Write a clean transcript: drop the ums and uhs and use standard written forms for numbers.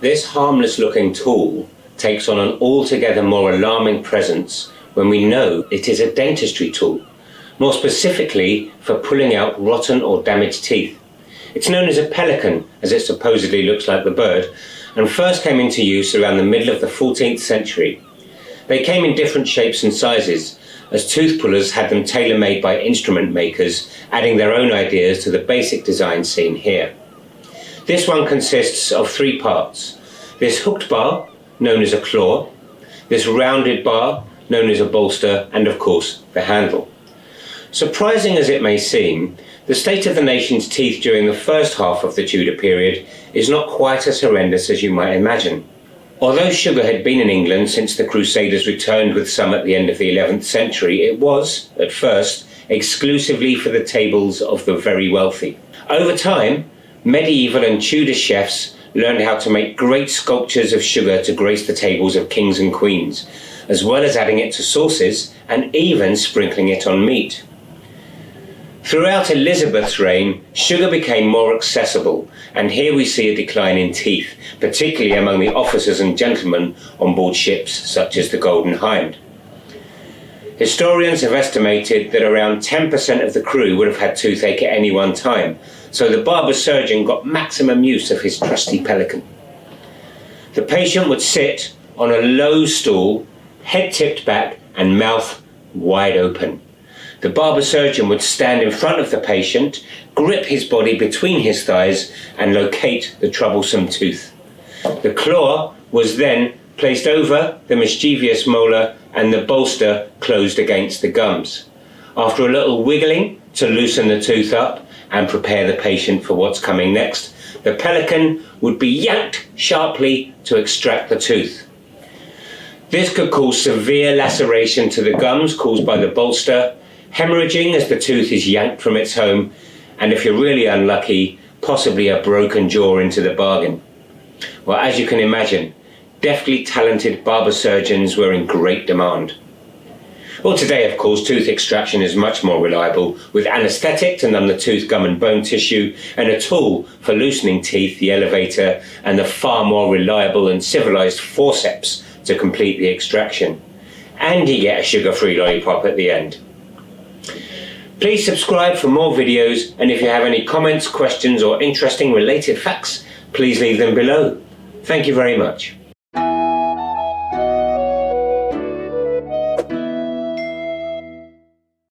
This harmless looking tool takes on an altogether more alarming presence when we know it is a dentistry tool, more specifically for pulling out rotten or damaged teeth. It's known as a pelican, as it supposedly looks like the bird, and first came into use around the middle of the 14th century. They came in different shapes and sizes, as tooth pullers had them tailor-made by instrument makers, adding their own ideas to the basic design seen here. This one consists of three parts: this hooked bar, known as a claw, this rounded bar, known as a bolster, and of course the handle. Surprising as it may seem, the state of the nation's teeth during the first half of the Tudor period is not quite as horrendous as you might imagine. Although sugar had been in England since the Crusaders returned with some at the end of the 11th century, it was, at first, exclusively for the tables of the very wealthy. Over time, medieval and Tudor chefs learned how to make great sculptures of sugar to grace the tables of kings and queens, as well as adding it to sauces and even sprinkling it on meat. Throughout Elizabeth's reign, sugar became more accessible, and here we see a decline in teeth, particularly among the officers and gentlemen on board ships such as the Golden Hind. Historians have estimated that around 10% of the crew would have had toothache at any one time, so the barber surgeon got maximum use of his trusty pelican. The patient would sit on a low stool, head tipped back and mouth wide open. The barber surgeon would stand in front of the patient, grip his body between his thighs and locate the troublesome tooth. The claw was then placed over the mischievous molar and the bolster closed against the gums. After a little wiggling to loosen the tooth up and prepare the patient for what's coming next, the pelican would be yanked sharply to extract the tooth. This could cause severe laceration to the gums caused by the bolster, hemorrhaging as the tooth is yanked from its home, and if you're really unlucky, possibly a broken jaw into the bargain. Well, as you can imagine, deftly talented barber surgeons were in great demand. Well, today, of course, tooth extraction is much more reliable, with anaesthetic to numb the tooth, gum and bone tissue, and a tool for loosening teeth, the elevator, and the far more reliable and civilized forceps to complete the extraction. And you get a sugar-free lollipop at the end. Please subscribe for more videos, and if you have any comments, questions or interesting related facts, please leave them below. Thank you very much.